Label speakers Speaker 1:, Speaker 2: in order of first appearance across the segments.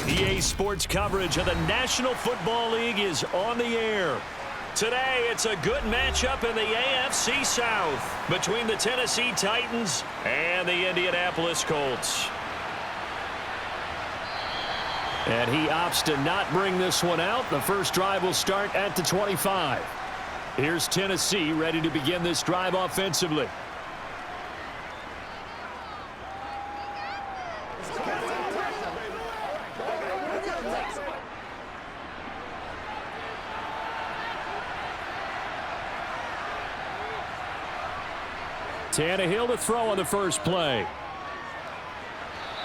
Speaker 1: EA Sports coverage of the National Football League is on the air. Today, it's a good matchup in the AFC South between the Tennessee Titans and the Indianapolis Colts. And he opts to not bring this one out. The first drive will start at the 25. Here's Tennessee ready to begin this drive offensively. Tannehill to throw on the first play.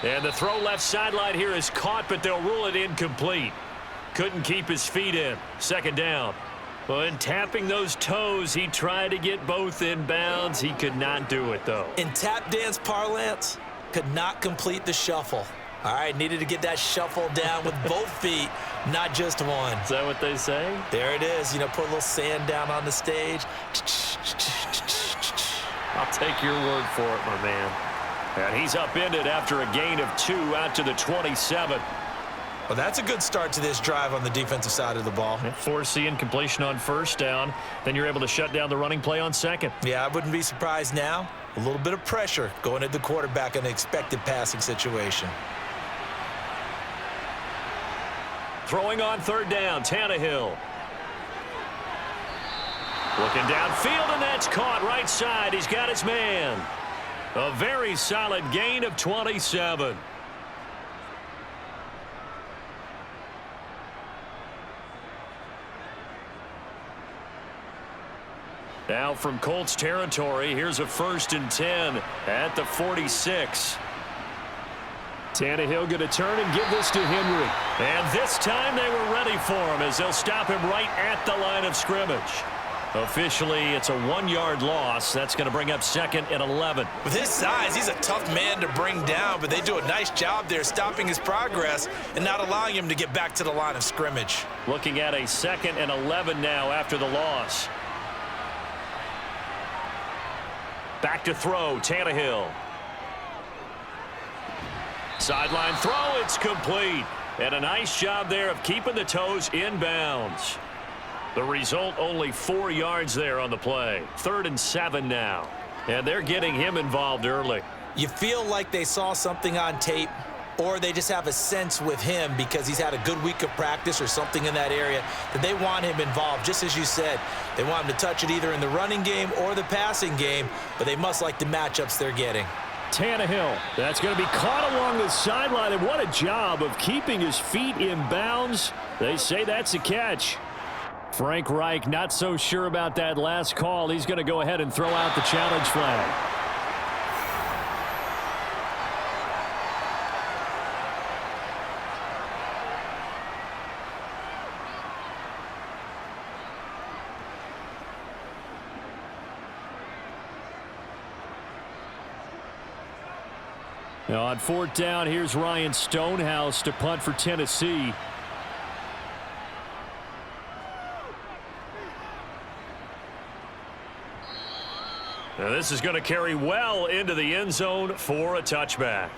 Speaker 1: And the throw left sideline here is caught, but they'll rule it incomplete. Couldn't keep his feet in. Second down. Well, in tapping those toes, he tried to get both in bounds. He could not do it, though.
Speaker 2: In tap dance parlance, could not complete the shuffle. All right, needed to get that shuffle down with both feet, not just one.
Speaker 1: Is that what they say?
Speaker 2: There it is. You know, put a little sand down on the stage.
Speaker 1: I'll take your word for it, my man. And he's upended after a gain of 2 out to the 27.
Speaker 2: Well, that's a good start to this drive on the defensive side of the ball.
Speaker 1: Force the incompletion on first down. Then you're able to shut down the running play on second.
Speaker 2: Yeah, I wouldn't be surprised now. A little bit of pressure going at the quarterback in an expected passing situation.
Speaker 1: Throwing on third down, Tannehill. Looking downfield, and that's caught right side. He's got his man. A very solid gain of 27. Now from Colts territory, here's a 1st and 10 at the 46. Tannehill going to turn and give this to Henry. And this time they were ready for him as they'll stop him right at the line of scrimmage. Officially, it's a 1-yard loss. That's going to bring up 2nd and 11.
Speaker 2: With his size, he's a tough man to bring down, but they do a nice job there stopping his progress and not allowing him to get back to the line of scrimmage.
Speaker 1: Looking at a 2nd and 11 now after the loss. Back to throw, Tannehill. Sideline throw, it's complete. And a nice job there of keeping the toes in bounds. The result, only 4 yards there on the play. 3rd and 7 now. And they're getting him involved early.
Speaker 2: You feel like they saw something on tape, or they just have a sense with him because he's had a good week of practice or something in that area that they want him involved. Just as you said, they want him to touch it either in the running game or the passing game, but they must like the matchups they're getting.
Speaker 1: Tannehill, that's going to be caught along the sideline, and what a job of keeping his feet in bounds. They say that's a catch. Frank Reich not so sure about that last call. He's going to go ahead and throw out the challenge flag. Now on 4th down, here's Ryan Stonehouse to punt for Tennessee. Now this is going to carry well into the end zone for a touchback.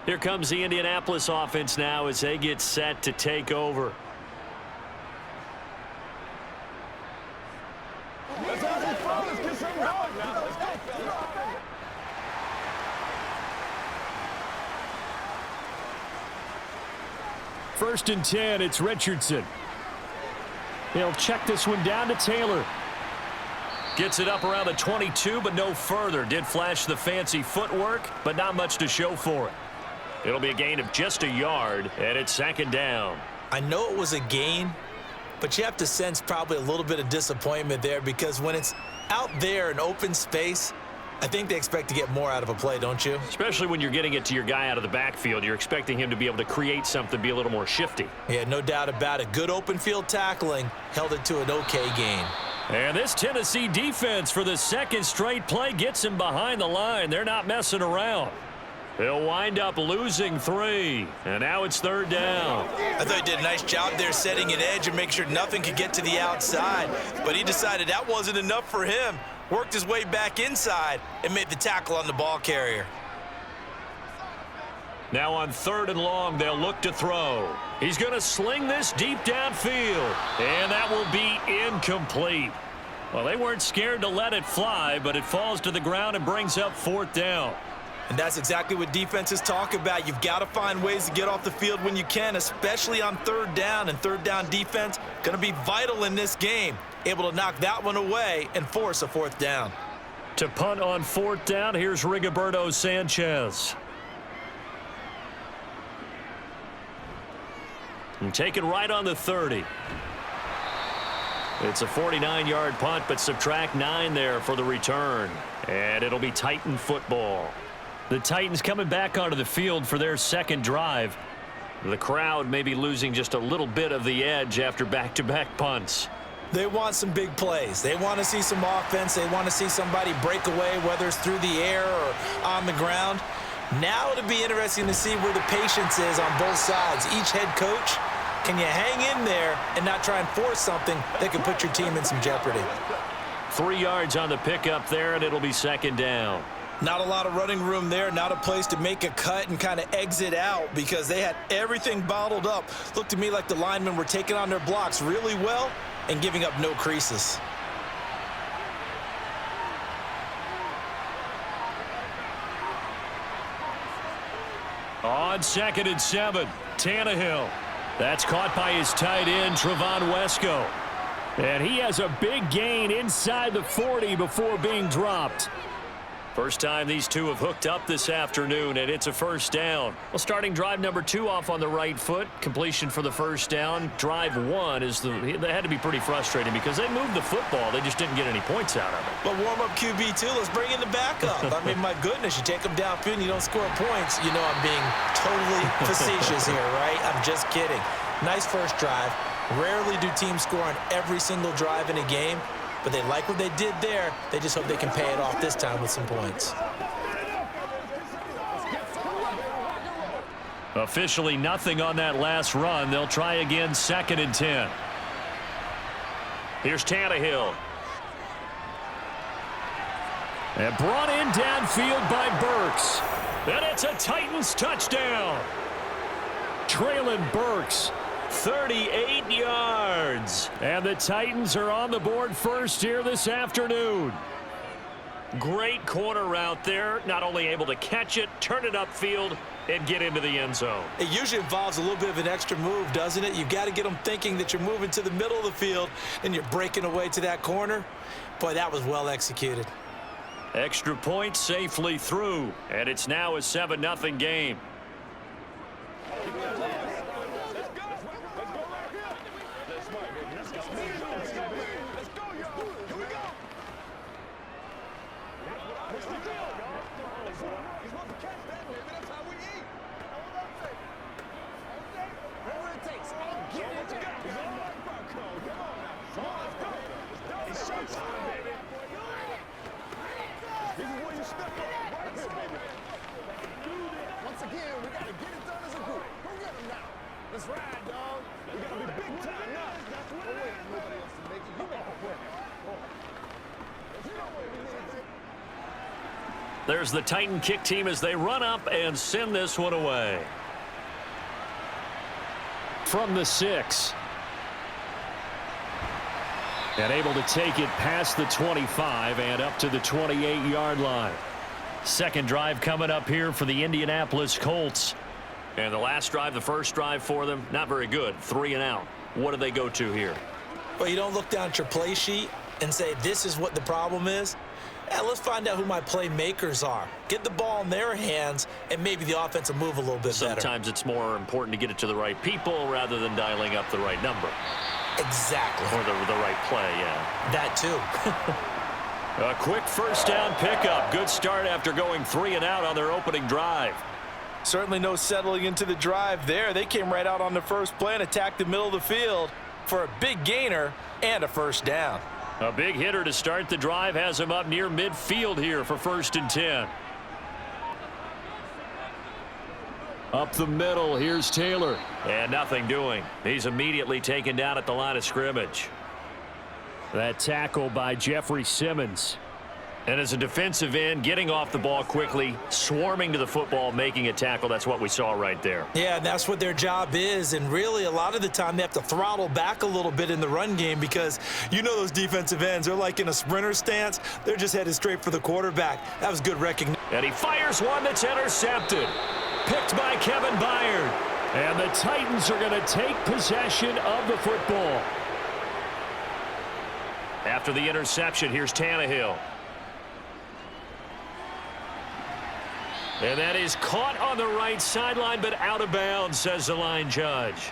Speaker 1: Here comes the Indianapolis offense now as they get set to take over. First and 10, it's Richardson. He'll check this one down to Taylor. Gets it up around the 22, but no further. Did flash the fancy footwork, but not much to show for it. It'll be a gain of just a yard, and it's 2nd down.
Speaker 2: I know it was a gain, but you have to sense probably a little bit of disappointment there because when it's out there in open space, I think they expect to get more out of a play, don't you?
Speaker 1: Especially when you're getting it to your guy out of the backfield. You're expecting him to be able to create something, be a little more shifty.
Speaker 2: Yeah, no doubt about it. Good open field tackling held it to an okay gain.
Speaker 1: And this Tennessee defense for the 2nd straight play gets him behind the line. They're not messing around. They'll wind up losing 3. And now it's 3rd down.
Speaker 2: I thought he did a nice job there setting an edge and make sure nothing could get to the outside. But he decided that wasn't enough for him. Worked his way back inside and made the tackle on the ball carrier.
Speaker 1: Now on 3rd and long, they'll look to throw. He's going to sling this deep downfield, and that will be incomplete. Well, they weren't scared to let it fly, but it falls to the ground and brings up 4th down.
Speaker 2: And that's exactly what defenses talk about. You've got to find ways to get off the field when you can, especially on 3rd down. And 3rd down defense going to be vital in this game. Able to knock that one away and force a 4th down.
Speaker 1: To punt on 4th down, here's Rigoberto Sanchez. And taken right on the 30. It's a 49-yard punt, but subtract 9 there for the return. And it'll be Titan football. The Titans coming back onto the field for their 2nd drive. The crowd may be losing just a little bit of the edge after back-to-back punts.
Speaker 2: They want some big plays. They want to see some offense. They want to see somebody break away, whether it's through the air or on the ground. Now it'll be interesting to see where the patience is on both sides. Each head coach, can you hang in there and not try and force something that can put your team in some jeopardy?
Speaker 1: 3 yards on the pickup there, and it'll be 2nd down.
Speaker 2: Not a lot of running room there, not a place to make a cut and kind of exit out because they had everything bottled up. Looked to me like the linemen were taking on their blocks really well and giving up no creases.
Speaker 1: On 2nd and 7, Tannehill. That's caught by his tight end, Trevon Wesco. And he has a big gain inside the 40 before being dropped. First time these two have hooked up this afternoon, and it's a 1st down. Well, starting drive number 2 off on the right foot. Completion for the 1st down. Drive 1 that had to be pretty frustrating because they moved the football. They just didn't get any points out of it.
Speaker 2: But warm-up QB, too. Let's bring in the backup. I mean, my goodness, you take them downfield and you don't score points. You know I'm being totally facetious here, right? I'm just kidding. Nice first drive. Rarely do teams score on every single drive in a game. But they like what they did there. They just hope they can pay it off this time with some points.
Speaker 1: Officially nothing on that last run. They'll try again 2nd and 10. Here's Tannehill. And brought in downfield by Burks. And it's a Titans touchdown. Traylon Burks. 38 yards. And the Titans are on the board first here this afternoon. Great corner route there. Not only able to catch it, turn it upfield, and get into the end zone.
Speaker 2: It usually involves a little bit of an extra move, doesn't it? You've got to get them thinking that you're moving to the middle of the field and you're breaking away to that corner. Boy, that was well executed.
Speaker 1: Extra point safely through. And it's now a 7-0 game. There's the Titan kick team as they run up and send this one away. From the 6. And able to take it past the 25 and up to the 28-yard line. 2nd drive coming up here for the Indianapolis Colts. And the last drive, the first drive for them, not very good. 3 and out. What do they go to here?
Speaker 2: Well, you don't look down at your play sheet and say, this is what the problem is. Let's find out who my playmakers are. Get the ball in their hands, and maybe the offense will move a little bit better.
Speaker 1: Sometimes it's more important to get it to the right people rather than dialing up the right number.
Speaker 2: Exactly.
Speaker 1: Or the right play, yeah.
Speaker 2: That too.
Speaker 1: A quick 1st down pickup. Good start after going 3 and out on their opening drive.
Speaker 2: Certainly no settling into the drive there. They came right out on the first play and attacked the middle of the field for a big gainer and a 1st down.
Speaker 1: A big hitter to start the drive has him up near midfield here for 1st and 10. Up the middle, here's Taylor. And nothing doing. He's immediately taken down at the line of scrimmage. That tackle by Jeffrey Simmons. And as a defensive end, getting off the ball quickly, swarming to the football, making a tackle, that's what we saw right there.
Speaker 2: Yeah, and that's what their job is. And really, a lot of the time, they have to throttle back a little bit in the run game because you know those defensive ends, they're like in a sprinter stance. They're just headed straight for the quarterback. That was good recognition.
Speaker 1: And he fires one that's intercepted. Picked by Kevin Byard. And the Titans are going to take possession of the football. After the interception, here's Tannehill. And that is caught on the right sideline, but out of bounds, says the line judge.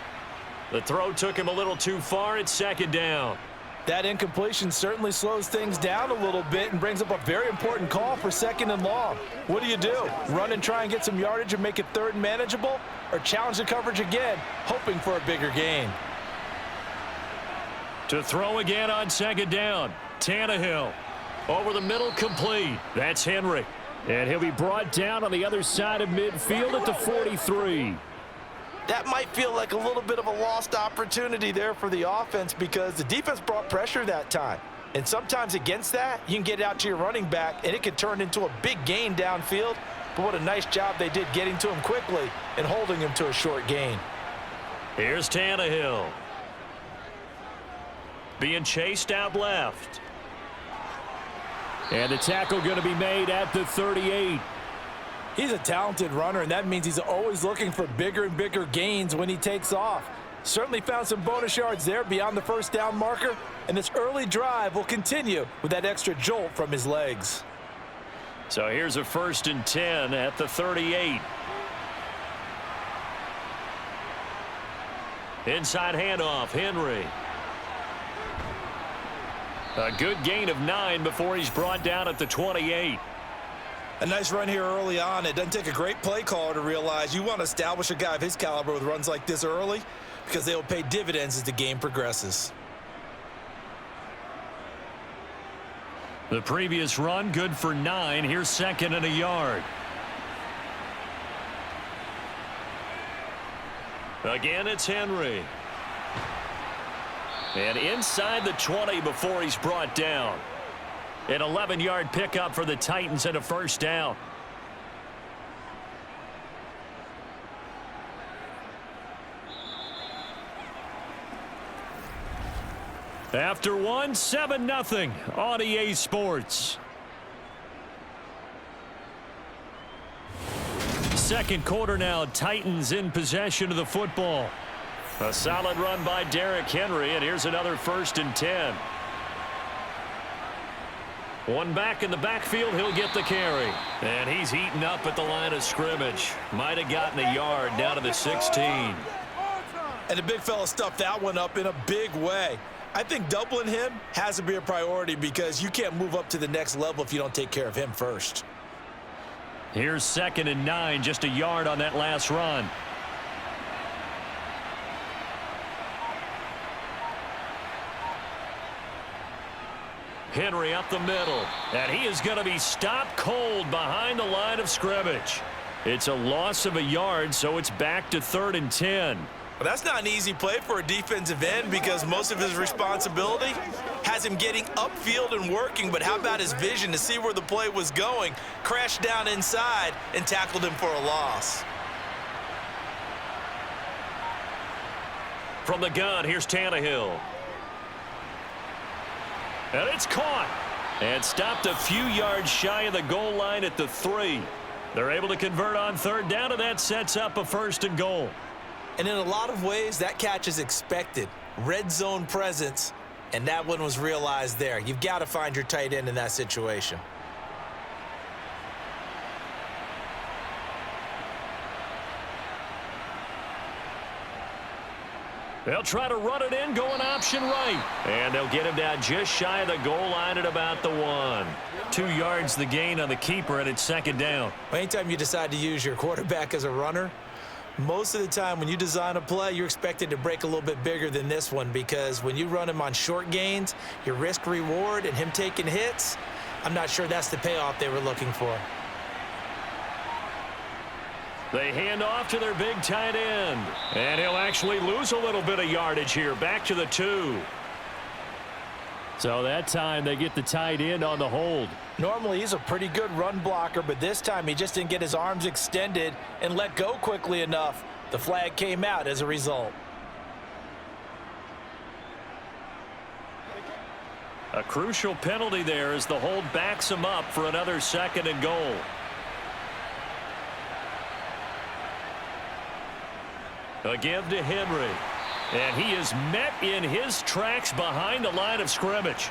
Speaker 1: The throw took him a little too far. It's second down.
Speaker 3: That incompletion certainly slows things down a little bit and brings up a very important call for second and long. What do? Run and try and get some yardage and make it third and manageable, or challenge the coverage again, hoping for a bigger gain?
Speaker 1: To throw again on second down. Tannehill over the middle, complete. That's Henry. And he'll be brought down on the other side of midfield at the 43.
Speaker 3: That might feel like a little bit of a lost opportunity there for the offense because the defense brought pressure that time. And sometimes against that, you can get out to your running back, and it can turn into a big gain downfield. But what a nice job they did getting to him quickly and holding him to a short gain.
Speaker 1: Here's Tannehill. Being chased out left. And the tackle going to be made at the 38.
Speaker 3: He's a talented runner, and that means he's always looking for bigger and bigger gains when he takes off. Certainly found some bonus yards there beyond the first down marker, and this early drive will continue with that extra jolt from his legs.
Speaker 1: So here's a 1st and 10 at the 38. Inside handoff, Henry. A good gain of 9 before he's brought down at the 28.
Speaker 2: A nice run here early on. It doesn't take a great play caller to realize you want to establish a guy of his caliber with runs like this early because they will pay dividends as the game progresses.
Speaker 1: The previous run, good for 9. Here's 2nd and a yard. Again, it's Henry. And inside the 20 before he's brought down. An 11-yard pickup for the Titans and a first down. After one, 7-0 on EA Sports. Second quarter now, Titans in possession of the football. A solid run by Derrick Henry, and here's another 1st and 10. One back in the backfield, he'll get the carry. And he's heating up at the line of scrimmage. Might have gotten a yard down to the 16.
Speaker 2: And the big fella stuffed that one up in a big way. I think doubling him has to be a priority because you can't move up to the next level if you don't take care of him first.
Speaker 1: Here's 2nd and 9, just a yard on that last run. Henry up the middle, and he is going to be stopped cold behind the line of scrimmage. It's a loss of a yard, so it's back to 3rd and 10.
Speaker 2: Well, that's not an easy play for a defensive end because most of his responsibility has him getting upfield and working, but how about his vision to see where the play was going, crashed down inside, and tackled him for a loss.
Speaker 1: From the gun, here's Tannehill. And it's caught and stopped a few yards shy of the goal line at the 3. They're able to convert on 3rd down, and that sets up a 1st and goal.
Speaker 2: And in a lot of ways, that catch is expected. Red zone presence, and that one was realized there. You've got to find your tight end in that situation.
Speaker 1: They'll try to run it in, going option right. And they'll get him down just shy of the goal line at about the 1. 2 yards the gain on the keeper, and it's 2nd down.
Speaker 2: Anytime you decide to use your quarterback as a runner, most of the time when you design a play, you're expected to break a little bit bigger than this one because when you run him on short gains, your risk-reward and him taking hits, I'm not sure that's the payoff they were looking for.
Speaker 1: They hand off to their big tight end. And he'll actually lose a little bit of yardage here. Back to the 2. So that time they get the tight end on the hold.
Speaker 3: Normally he's a pretty good run blocker, but this time he just didn't get his arms extended and let go quickly enough. The flag came out as a result.
Speaker 1: A crucial penalty there as the hold backs him up for another 2nd and goal. A give to Henry. And he is met in his tracks behind the line of scrimmage.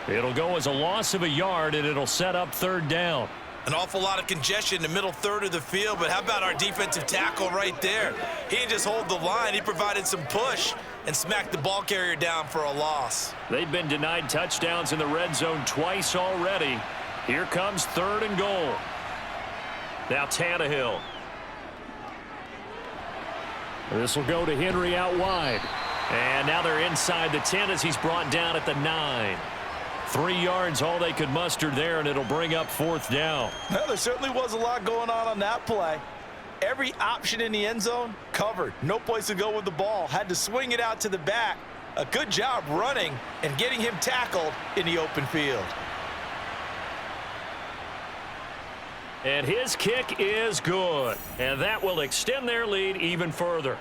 Speaker 1: It'll go as a loss of a yard, and it'll set up 3rd down.
Speaker 2: An awful lot of congestion in the middle third of the field, but how about our defensive tackle right there? He didn't just hold the line. He provided some push and smacked the ball carrier down for a loss.
Speaker 1: They've been denied touchdowns in the red zone twice already. Here comes 3rd and goal. Now Tannehill. This will go to Henry out wide. And now they're inside the 10 as he's brought down at the 9. 3 yards, all they could muster there, and it'll bring up 4th down.
Speaker 3: Well, there certainly was a lot going on that play. Every option in the end zone covered. No place to go with the ball. Had to swing it out to the back. A good job running and getting him tackled in the open field.
Speaker 1: And his kick is good. And that will extend their lead even further.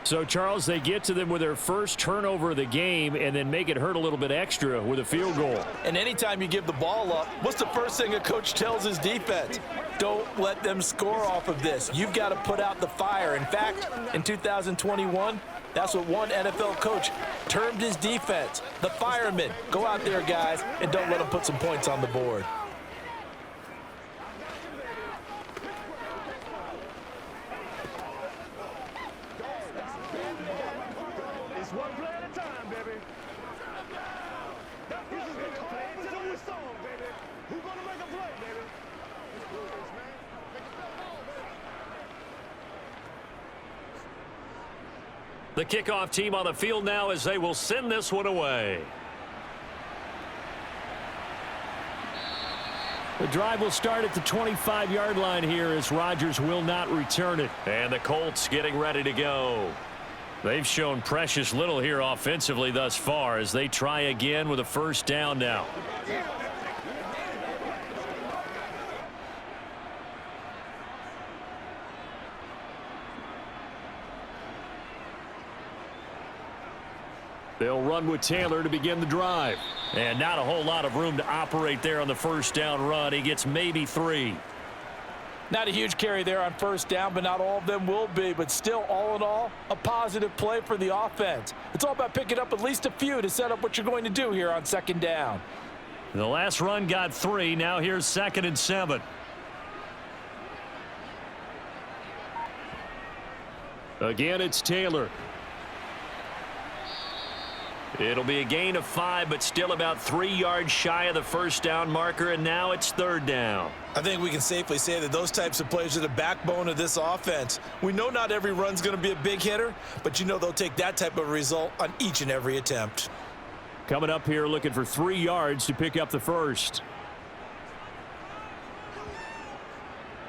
Speaker 1: So, Charles, they get to them with their first turnover of the game and then make it hurt a little bit extra with a field goal.
Speaker 3: And anytime you give the ball up, what's the first thing a coach tells his defense? Don't let them score off of this. You've got to put out the fire. In fact, in 2021, that's what one NFL coach termed his defense, the firemen. Go out there, guys, and don't let them put some points on the board.
Speaker 1: The kickoff team on the field now as they will send this one away. The drive will start at the 25-yard line here as Rodgers will not return it. And the Colts getting ready to go. They've shown precious little here offensively thus far as they try again with a 1st down now. They'll run with Taylor to begin the drive. And not a whole lot of room to operate there on the 1st down run. He gets maybe 3.
Speaker 3: Not a huge carry there on 1st down, but not all of them will be. But still, all in all, a positive play for the offense. It's all about picking up at least a few to set up what you're going to do here on 2nd down.
Speaker 1: The last run got 3. Now here's 2nd and 7. Again, it's Taylor. It'll be a gain of 5, but still about 3 yards shy of the 1st down marker, and now it's 3rd down.
Speaker 2: I think we can safely say that those types of plays are the backbone of this offense. We know not every run's going to be a big hitter, but you know they'll take that type of result on each and every attempt.
Speaker 1: Coming up here looking for 3 yards to pick up the 1st.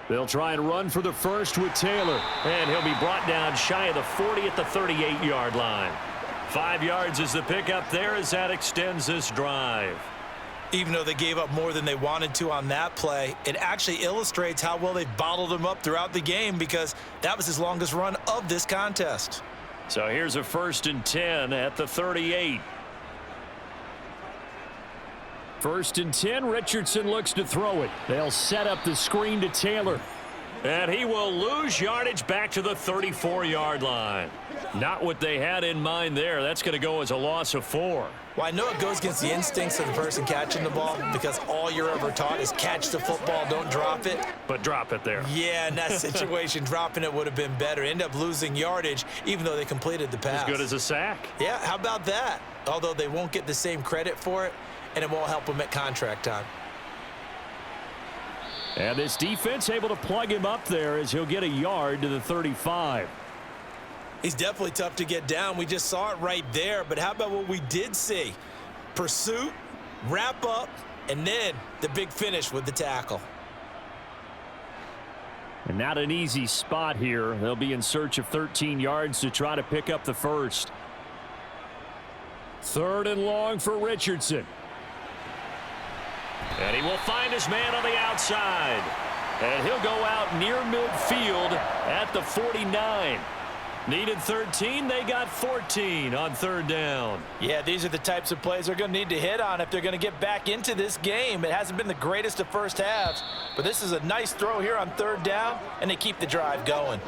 Speaker 1: They'll try and run for the 1st with Taylor, and he'll be brought down shy of the 40 at the 38-yard line. 5 yards is the pickup there as that extends this drive.
Speaker 2: Even though they gave up more than they wanted to on that play, it actually illustrates how well they've bottled him up throughout the game because that was his longest run of this contest.
Speaker 1: So here's a 1st and 10 at the 38. 1st and 10, Richardson looks to throw it. They'll set up the screen to Taylor. And he will lose yardage back to the 34-yard line. Not what they had in mind there. That's going to go as a loss of 4.
Speaker 2: Well, I know it goes against the instincts of the person catching the ball because all you're ever taught is catch the football, don't drop it.
Speaker 1: But drop it there.
Speaker 2: Yeah, in that situation, dropping it would have been better. End up losing yardage even though they completed the pass.
Speaker 1: As good as a sack.
Speaker 2: Yeah, how about that? Although they won't get the same credit for it, and it won't help them at contract time.
Speaker 1: And this defense able to plug him up there as he'll get a yard to the 35.
Speaker 2: He's definitely tough to get down. We just saw it right there. But how about what we did see? Pursuit, wrap up, and then the big finish with the tackle.
Speaker 1: And not an easy spot here. They'll be in search of 13 yards to try to pick up the 1st. 3rd and long for Richardson. And he will find his man on the outside. And he'll go out near midfield at the 49. Needed 13, they got 14 on third down.
Speaker 3: Yeah, these are the types of plays they're going to need to hit on if they're going to get back into this game. It hasn't been the greatest of first halves, but this is a nice throw here on third down, and they keep the drive going.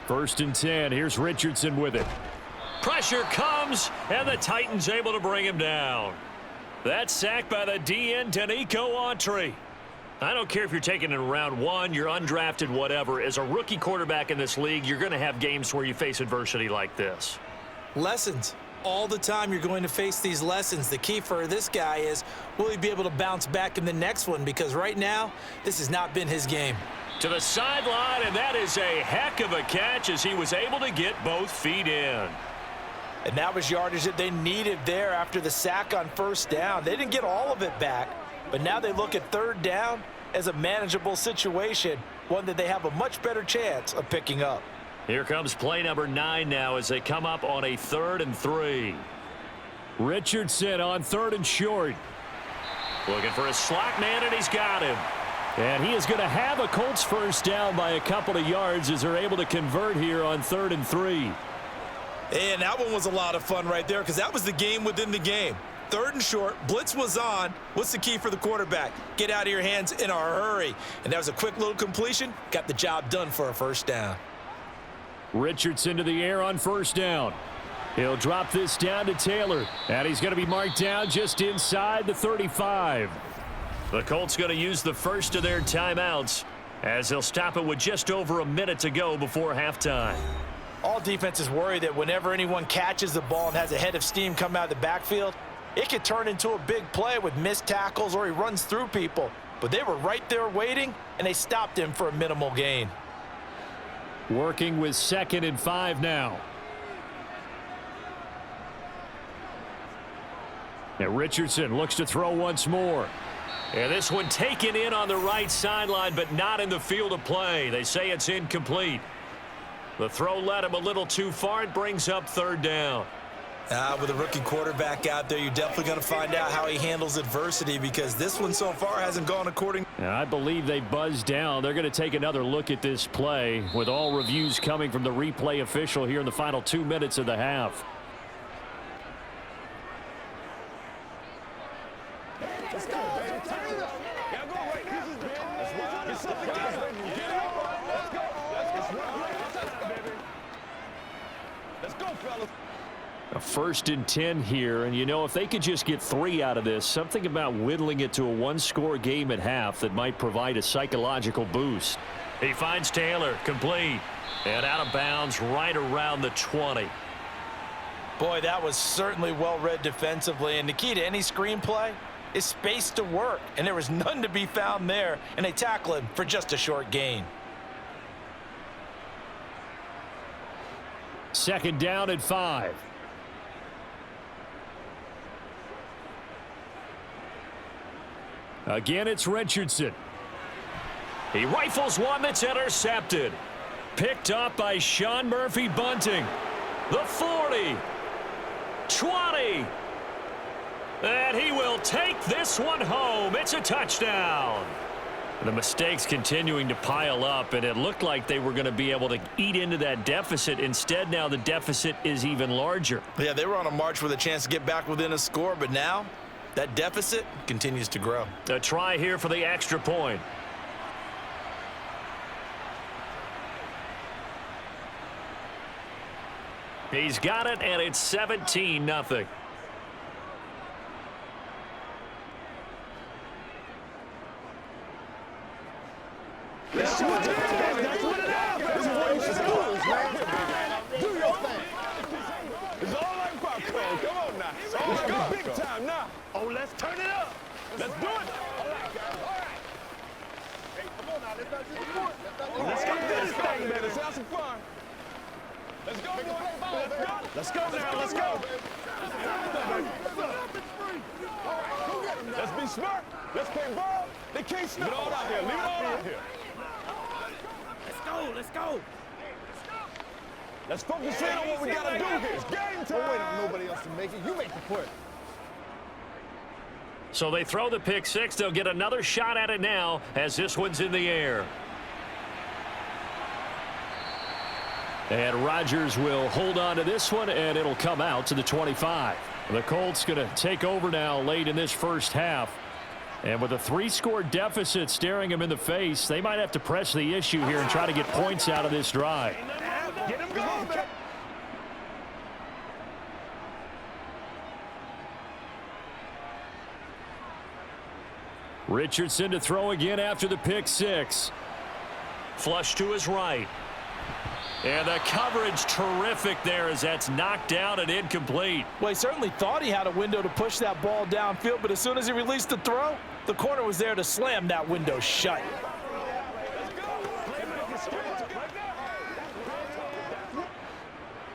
Speaker 1: First and 10. Here's Richardson with it. Pressure comes, and the Titans able to bring him down. That's sacked by the DN, Danico Autry. I don't care if you're taking it in round one, you're undrafted, whatever. As a rookie quarterback in this league, you're going to have games where you face adversity like this.
Speaker 2: Lessons. All the time you're going to face these lessons. The key for this guy is, will he be able to bounce back in the next one? Because right now, this has not been his game.
Speaker 1: To the sideline, and that is a heck of a catch as he was able to get both feet in.
Speaker 3: And that was yardage that they needed there after the sack on first down. They didn't get all of it back, but now they look at third down as a manageable situation, one that they have a much better chance of picking up.
Speaker 1: Here comes play number 9 now as they come up on a 3rd and 3. Richardson on 3rd and short. Looking for a slot man, and he's got him. And he is going to have a Colts first down by a couple of yards as they're able to convert here on 3rd and 3.
Speaker 2: And that one was a lot of fun right there because that was the game within the game. 3rd and short, blitz was on. What's the key for the quarterback? Get out of your hands in a hurry. And that was a quick little completion. Got the job done for a first down.
Speaker 1: Richardson to the air on first down. He'll drop this down to Taylor. And he's going to be marked down just inside the 35. The Colts going to use the first of their timeouts as they'll stop it with just over a minute to go before halftime.
Speaker 3: All defenses worry that whenever anyone catches the ball and has a head of steam come out of the backfield, it could turn into a big play with missed tackles or he runs through people. But they were right there waiting, and they stopped him for a minimal gain.
Speaker 1: Working with 2nd and 5 now. And Richardson looks to throw once more. And this one taken in on the right sideline, but not in the field of play. They say it's incomplete. The throw led him a little too far. It brings up 3rd down.
Speaker 2: With a rookie quarterback out there, you're definitely going to find out how he handles adversity because this one so far hasn't gone according.
Speaker 1: And I believe they buzzed down. They're going to take another look at this play with all reviews coming from the replay official here in the final 2 minutes of the half.
Speaker 4: Let's go, baby. Turn it up. Y'all go right. This is the let's go. Let's go, fellas.
Speaker 1: A 1st and 10 here, and you know, if they could just get 3 out of this, something about whittling it to a 1-score game at half that might provide a psychological boost. He finds Taylor, complete, and out of bounds right around the 20.
Speaker 3: Boy, that was certainly well read defensively, and the key to any screenplay is space to work, and there was none to be found there, and they tackle him for just a short gain.
Speaker 1: 2nd down at 5. Again, it's Richardson. He rifles one that's intercepted. Picked up by Sean Murphy Bunting. The 40. 20. And he will take this one home. It's a touchdown. The mistakes continuing to pile up, and it looked like they were going to be able to eat into that deficit. Instead, now the deficit is even larger.
Speaker 2: Yeah, they were on a march with a chance to get back within a score, but now that deficit continues to grow.
Speaker 1: A try here for the extra point. He's got it, and it's 17-0.
Speaker 4: That's what it is. That's what it is. This is schools, man. Do your thing. It's all like popcorn. Come on now. Let's go big time now. Oh, let's turn it up. Let's do it. All right, guys. All right. Hey, come on now. Let's not just report. Let's go do this thing, man. Let's have some fun. Let's go, boy. Let's go now. Let's go. Let's be smart. Let's play ball. They can't stop. Leave it all out here. Leave it all out here.
Speaker 5: Let's go.
Speaker 4: Let's focus in on what we got to do here. It's game time.
Speaker 6: Don't wait on nobody else to make it. You make the play.
Speaker 1: So they throw the pick six. They'll get another shot at it now as this one's in the air. And Rodgers will hold on to this one, and it'll come out to the 25. The Colts going to take over now late in this first half. And with a 3-score deficit staring them in the face, they might have to press the issue here and try to get points out of this drive.
Speaker 4: Get him going, man.
Speaker 1: Richardson to throw again after the pick six. Flush to his right. And the coverage terrific there as that's knocked down and incomplete.
Speaker 3: Well, he certainly thought he had a window to push that ball downfield, but as soon as he released the throw, the corner was there to slam that window shut.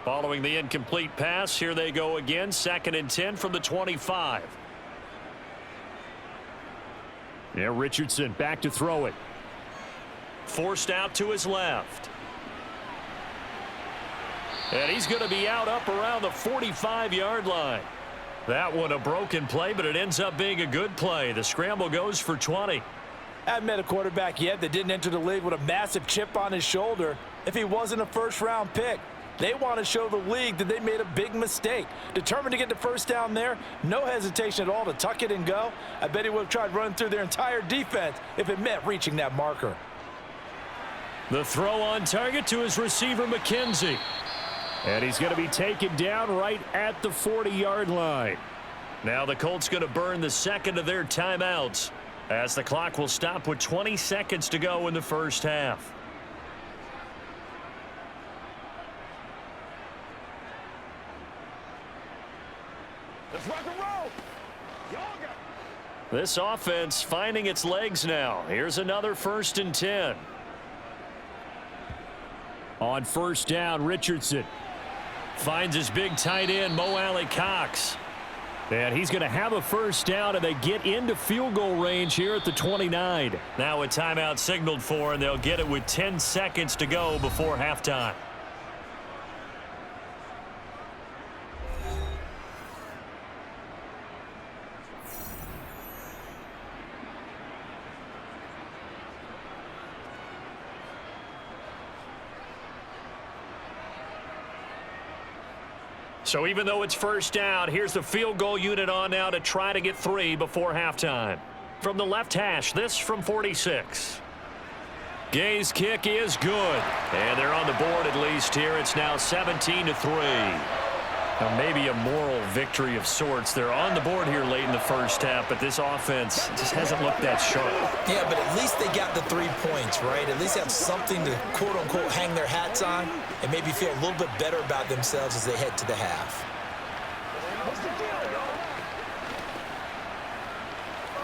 Speaker 1: Following the incomplete pass, here they go again. 2nd and 10 from the 25. Yeah, Richardson back to throw it. Forced out to his left. And he's going to be out up around the 45-yard line. That one a broken play, but it ends up being a good play. The scramble goes for 20.
Speaker 3: I haven't met a quarterback yet that didn't enter the league with a massive chip on his shoulder if he wasn't a first-round pick. They want to show the league that they made a big mistake. Determined to get the first down there, no hesitation at all to tuck it and go. I bet he would have tried running through their entire defense if it meant reaching that marker.
Speaker 1: The throw on target to his receiver, McKenzie. And he's going to be taken down right at the 40-yard line. Now the Colts going to burn the second of their timeouts as the clock will stop with 20 seconds to go in the first half.
Speaker 4: Let's rock and roll. Y'all got it.
Speaker 1: This offense finding its legs now. Here's another 1st and 10. On first down, Richardson finds his big tight end, Mo Alley-Cox. And he's going to have a first down, and they get into field goal range here at the 29. Now a timeout signaled for, and they'll get it with 10 seconds to go before halftime. So even though it's first down, here's the field goal unit on now to try to get 3 before halftime. From the left hash, this from 46. Gay's kick is good. And they're on the board at least here. It's now 17-3. Now maybe a moral victory of sorts. They're on the board here late in the first half, but this offense just hasn't looked that sharp.
Speaker 2: Yeah, but at least they got the 3 points, right? At least have something to, quote-unquote, hang their hats on and maybe feel a little bit better about themselves as they head to the half.
Speaker 4: What's the deal, y'all?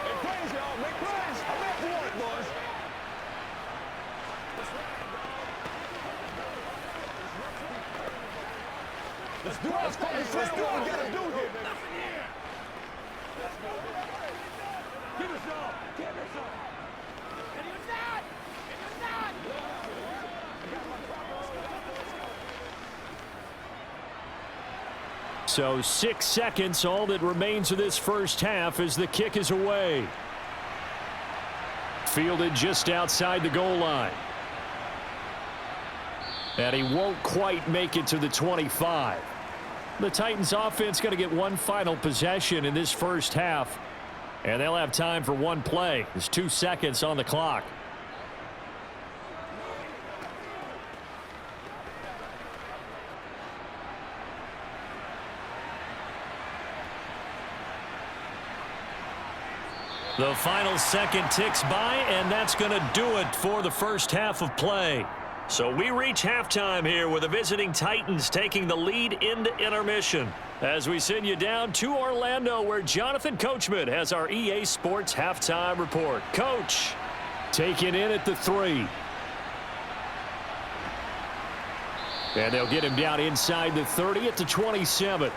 Speaker 4: Make plays, y'all. Make plays. I'm at for it, boys. Let's do it. Let's focus in on what we got to do here. Give us y'all. Give us y'all.
Speaker 1: So 6 seconds, all that remains of this first half as the kick is away. Fielded just outside the goal line. And he won't quite make it to the 25. The Titans offense going to get one final possession in this first half. And they'll have time for one play. There's 2 seconds on the clock. The final second ticks by, and that's going to do it for the first half of play. So we reach halftime here with the visiting Titans taking the lead into intermission. As we send you down to Orlando, where Jonathan Coachman has our EA Sports halftime report. Coach, taken in at the 3. And they'll get him down inside the 30 at the 27.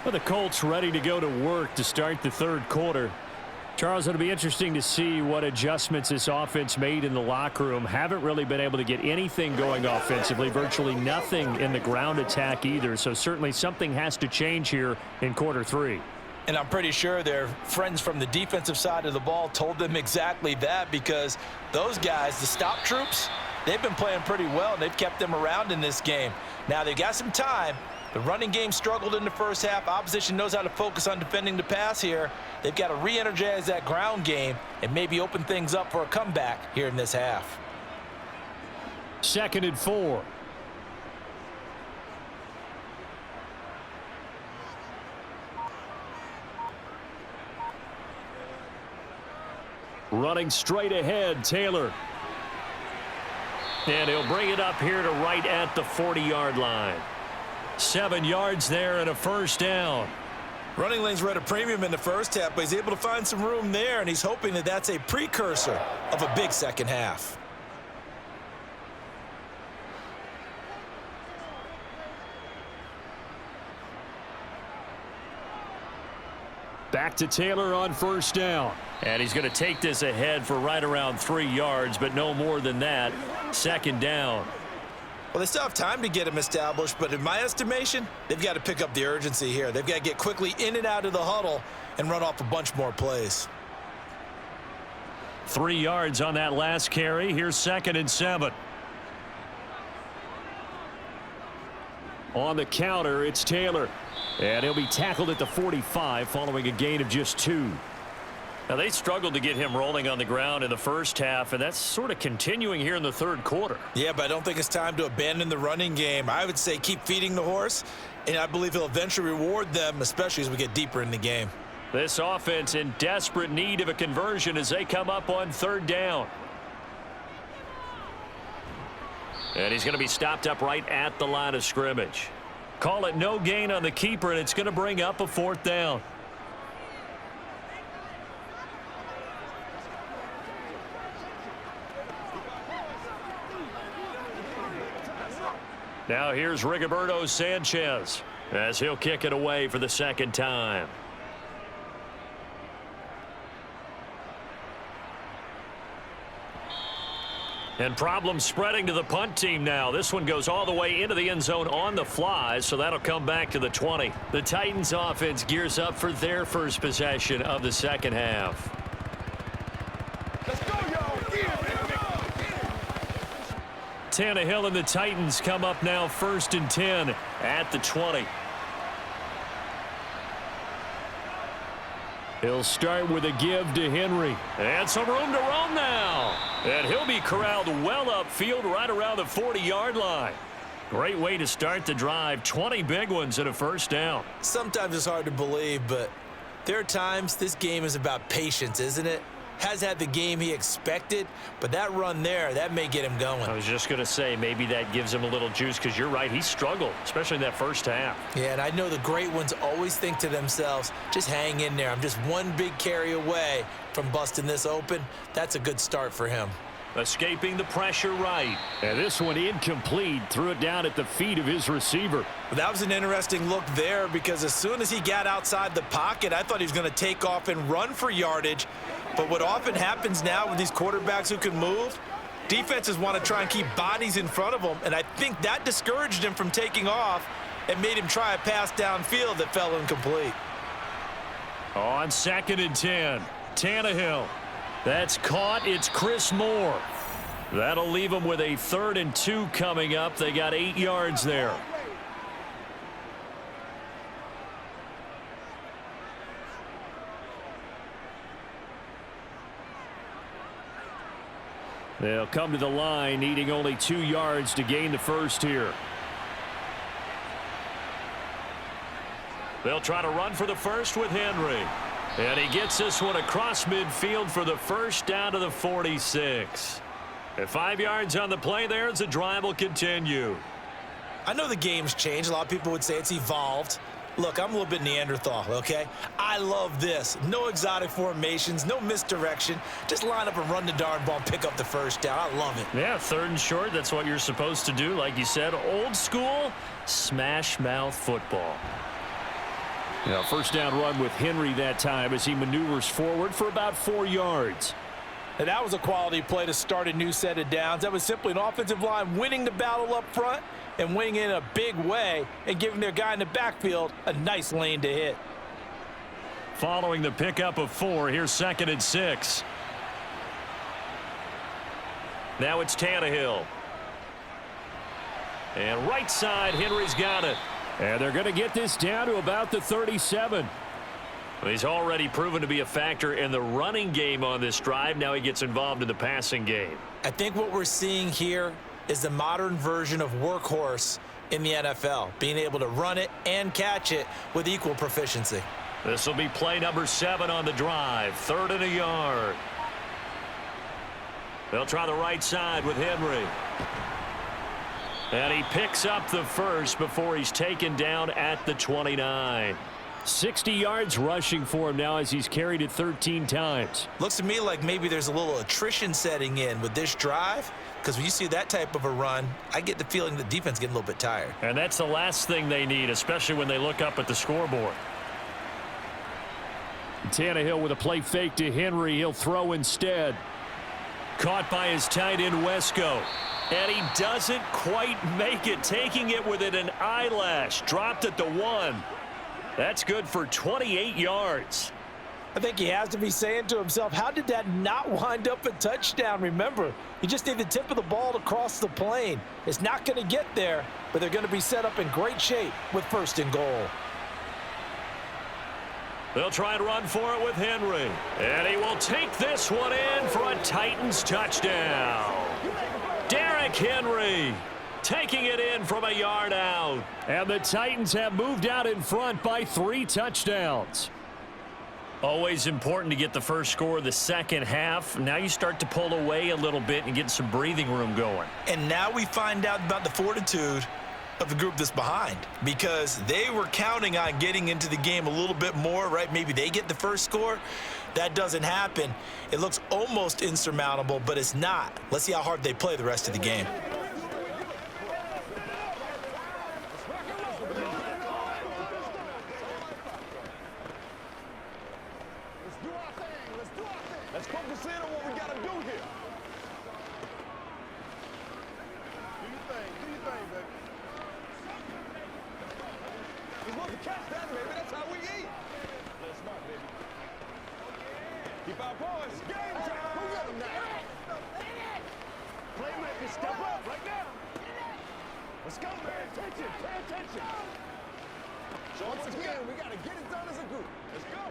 Speaker 1: Well, the Colts ready to go to work to start the third quarter. Charles, it'll be interesting to see what adjustments this offense made in the locker room. Haven't really been able to get anything going offensively, virtually nothing in the ground attack either. So certainly something has to change here in quarter three.
Speaker 2: And I'm pretty sure their friends from the defensive side of the ball told them exactly that, because those guys, the stop troops, they've been playing pretty well, and they've kept them around in this game. Now, they've got some time. The running game struggled in the first half. Opposition knows how to focus on defending the pass here. They've got to re-energize that ground game and maybe open things up for a comeback here in this half.
Speaker 1: 2nd and 4. Running straight ahead, Taylor. And he'll bring it up here to right at the 40-yard line. 7 yards there and a first down.
Speaker 2: Running lanes were at a premium in the first half, but he's able to find some room there, and he's hoping that that's a precursor of a big second half.
Speaker 1: Back to Taylor on first down. And he's going to take this ahead for right around 3 yards, but no more than that. 2nd down.
Speaker 2: Well, they still have time to get him established, but in my estimation, they've got to pick up the urgency here. They've got to get quickly in and out of the huddle and run off a bunch more plays.
Speaker 1: 3 yards on that last carry. Here's 2nd and 7. On the counter, it's Taylor. And he'll be tackled at the 45 following a gain of just 2. Now, they struggled to get him rolling on the ground in the first half, and that's sort of continuing here in the third quarter.
Speaker 2: Yeah, but I don't think it's time to abandon the running game. I would say keep feeding the horse, and I believe he'll eventually reward them, especially as we get deeper in the game.
Speaker 1: This offense in desperate need of a conversion as they come up on 3rd down. And he's going to be stopped up right at the line of scrimmage. Call it no gain on the keeper, and it's going to bring up a 4th down. Now here's Rigoberto Sanchez as he'll kick it away for the 2nd time. And problems spreading to the punt team now. This one goes all the way into the end zone on the fly, so that'll come back to the 20. The Titans offense gears up for their first possession of the second half.
Speaker 4: Let's go, y'all.
Speaker 1: Tannehill and the Titans come up now 1st and 10 at the 20. He'll start with a give to Henry. And some room to roam now. And he'll be corralled well upfield right around the 40-yard line. Great way to start the drive. 20 big ones and a first down.
Speaker 2: Sometimes it's hard to believe, but there are times this game is about patience, isn't it? Has had the game he expected, but that run there, that may get him going.
Speaker 1: I was just going to say, maybe that gives him a little juice, because you're right, he struggled, especially in that first half.
Speaker 2: Yeah, and I know the great ones always think to themselves, just hang in there. I'm just one big carry away from busting this open. That's a good start for him.
Speaker 1: Escaping the pressure right. And this one incomplete. Threw it down at the feet of his receiver.
Speaker 2: Well, that was an interesting look there, because as soon as he got outside the pocket, I thought he was going to take off and run for yardage. But what often happens now with these quarterbacks who can move, defenses want to try and keep bodies in front of them, and I think that discouraged him from taking off and made him try a pass downfield that fell incomplete.
Speaker 1: On 2nd and 10, Tannehill. That's caught. It's Chris Moore. That'll leave them with a 3rd and 2 coming up. They got 8 yards there. They'll come to the line, needing only 2 yards to gain the first here. They'll try to run for the first with Henry. And he gets this one across midfield for the first down to the 46. At 5 yards on the play there as the drive will continue.
Speaker 2: I know the game's changed. A lot of people would say it's evolved. Look, I'm a little bit Neanderthal, okay? I love this. No exotic formations, no misdirection. Just line up and run the darn ball and pick up the first down. I love it.
Speaker 1: Yeah, 3rd and short, that's what you're supposed to do. Like you said, old school, smash mouth football. Yeah, first down run with Henry that time as he maneuvers forward for about 4 yards.
Speaker 3: And that was a quality play to start a new set of downs. That was simply an offensive line winning the battle up front and winning in a big way and giving their guy in the backfield a nice lane to hit.
Speaker 1: Following the pickup of 4, here's 2nd and 6. Now it's Tannehill. And right side, Henry's got it. And they're going to get this down to about the 37. Well, he's already proven to be a factor in the running game on this drive. Now he gets involved in the passing game.
Speaker 2: I think what we're seeing here is the modern version of workhorse in the NFL, being able to run it and catch it with equal proficiency.
Speaker 1: This will be play number 7 on the drive. 3rd and a yard. They'll try the right side with Henry. And he picks up the first before he's taken down at the 29. 60 yards rushing for him now as he's carried it 13 times.
Speaker 2: Looks to me like maybe there's a little attrition setting in with this drive, because when you see that type of a run, I get the feeling the defense getting a little bit tired.
Speaker 1: And that's the last thing they need, especially when they look up at the scoreboard. Tannehill with a play fake to Henry. He'll throw instead. Caught by his tight end, Wesco. And he doesn't quite make it, taking it within an eyelash. Dropped at the 1. That's good for 28 yards.
Speaker 3: I think he has to be saying to himself, how did that not wind up a touchdown? Remember, you just need the tip of the ball to cross the plane. It's not going to get there, but they're going to be set up in great shape with 1st and goal.
Speaker 1: They'll try and run for it with Henry. And he will take this one in for a Titans touchdown. Derrick Henry taking it in from a yard out. And the Titans have moved out in front by 3 touchdowns. Always important to get the first score of the second half. Now you start to pull away a little bit and get some breathing room going.
Speaker 2: And now we find out about the fortitude of the group that's behind, because they were counting on getting into the game a little bit more, right? Maybe they get the first score. That doesn't happen. It looks almost insurmountable, but it's not. Let's see how hard they play the rest of the game.
Speaker 4: Let's focus in on what we got to do here. Do your thing, baby. He's supposed to catch that, baby. That's how we eat. Let's smart, baby. Keep our poise. Game time. Who got him now? Playmaker, step up right now. Let's go, man. Attention. Pay attention. So once again, we got to get it done as a group. Let's go.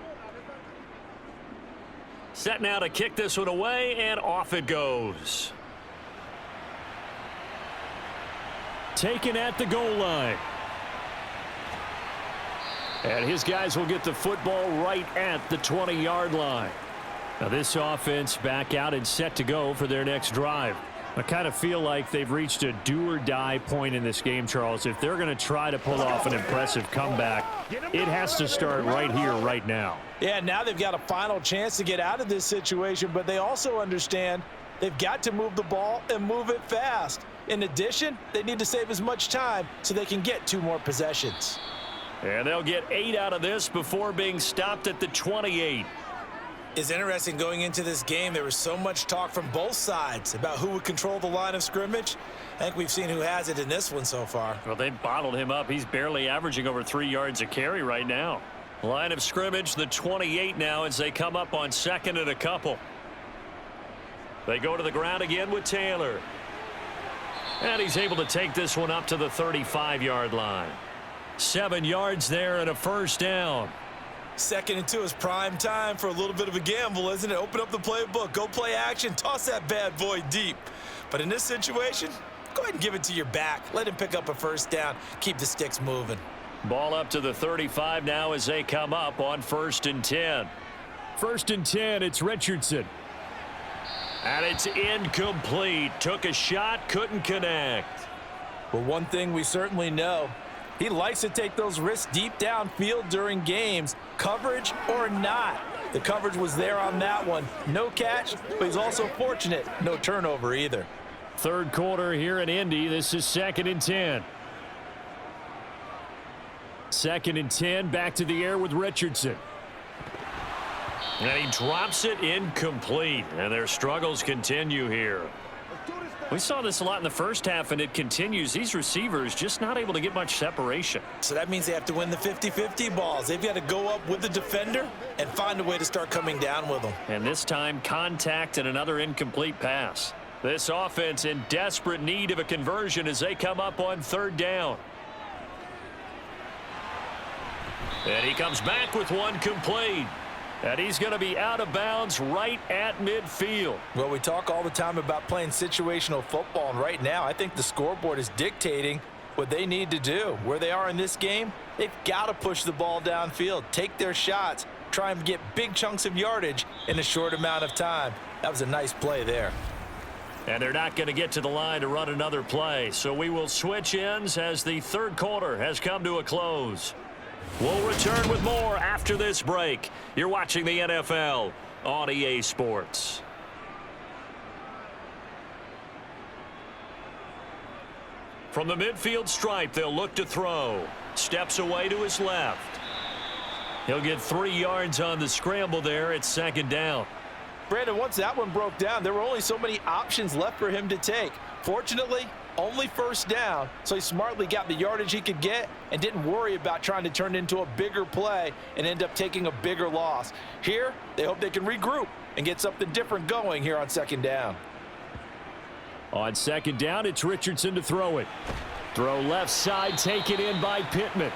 Speaker 1: Set now to kick this one away, and off it goes. Taken at the goal line. And his guys will get the football right at the 20-yard line. Now this offense back out and set to go for their next drive. I kind of feel like they've reached a do-or-die point in this game, Charles. If they're going to try to pull off an impressive comeback, it has to start right here, right now.
Speaker 3: Yeah, now they've got a final chance to get out of this situation, but they also understand they've got to move the ball and move it fast. In addition, they need to save as much time so they can get 2 more possessions.
Speaker 1: And they'll get 8 out of this before being stopped at the 28.
Speaker 2: It's interesting going into this game. There was so much talk from both sides about who would control the line of scrimmage. I think we've seen who has it in this one so far.
Speaker 1: Well, they bottled him up. He's barely averaging over 3 yards a carry right now. Line of scrimmage, the 28 now as they come up on 2nd and a couple. They go to the ground again with Taylor. And he's able to take this one up to the 35-yard line. 7 yards there and a first down.
Speaker 2: 2nd and 2 is prime time for a little bit of a gamble, isn't it? Open up the playbook, go play action, toss that bad boy deep. But in this situation, go ahead and give it to your back. Let him pick up a first down. Keep the sticks moving.
Speaker 1: Ball up to the 35 now as they come up on 1st and 10.
Speaker 3: 1st and 10, it's Richardson.
Speaker 1: And it's incomplete. Took a shot, couldn't connect.
Speaker 3: But one thing we certainly know, He likes to take those risks deep downfield during games, coverage or not. The coverage was there on that one. No catch, but he's also fortunate. No turnover either.
Speaker 1: Third quarter here in Indy. This is 2nd and 10. 2nd and 10, back to the air with Richardson. And he drops it incomplete. And their struggles continue here. We saw this a lot in the first half, and it continues. These receivers just not able to get much separation.
Speaker 3: So that means they have to win the 50-50 balls. They've got to go up with the defender and find a way to start coming down with them.
Speaker 1: And this time, contact and another incomplete pass. This offense in desperate need of a conversion as they come up on 3rd down. And he comes back with one complete. And he's going to be out of bounds right at midfield.
Speaker 3: Well, we talk all the time about playing situational football, and right now I think the scoreboard is dictating what they need to do. Where they are in this game, they've got to push the ball downfield, take their shots, try and get big chunks of yardage in a short amount of time. That was a nice play there.
Speaker 1: And they're not going to get to the line to run another play, so we will switch ends as the 3rd quarter has come to a close. We'll return with more after this break. You're watching the NFL on EA Sports. From the midfield stripe, they'll look to throw. Steps away to his left. He'll get 3 yards on the scramble there. It's 2nd down.
Speaker 3: Brandon, once that one broke down, there were only so many options left for him to take. Fortunately, only 1st down, so he smartly got the yardage he could get and didn't worry about trying to turn it into a bigger play and end up taking a bigger loss. Here, they hope they can regroup and get something different going here on 2nd down.
Speaker 1: On 2nd down, it's Richardson to throw it. Throw left side, taken in by Pittman.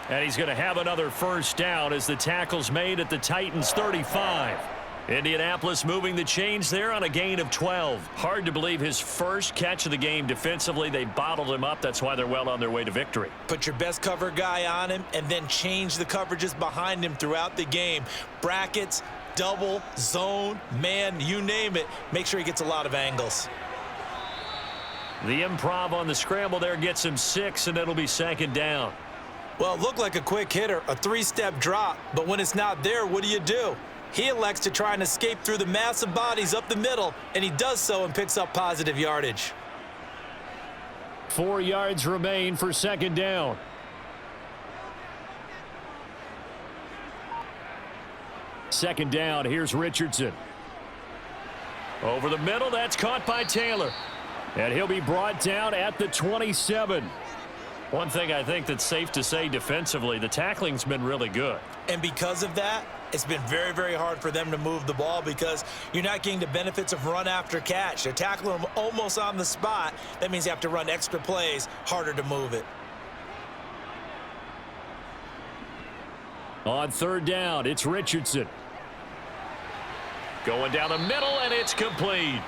Speaker 1: And he's going to have another 1st down as the tackle's made at the Titans' 35. Indianapolis moving the chains there on a gain of 12. Hard to believe his first catch of the game defensively. They bottled him up. That's why they're well on their way to victory.
Speaker 3: Put your best cover guy on him and then change the coverages behind him throughout the game. Brackets, double, zone, man, you name it. Make sure he gets a lot of angles.
Speaker 1: The improv on the scramble there gets him 6, and it'll be 2nd down.
Speaker 3: Well, it looked like a quick hitter, a 3-step drop, but when it's not there, what do? He elects to try and escape through the massive bodies up the middle, and he does so and picks up positive yardage.
Speaker 1: 4 yards remain for 2nd down. Second down, here's Richardson. Over the middle, that's caught by Taylor. And he'll be brought down at the 27. One thing I think that's safe to say defensively, the tackling's been really good.
Speaker 3: And because of that, it's been very, very hard for them to move the ball because you're not getting the benefits of run after catch. They're tackling them almost on the spot. That means you have to run extra plays, harder to move it.
Speaker 1: On 3rd down, it's Richardson. Going down the middle, and it's complete.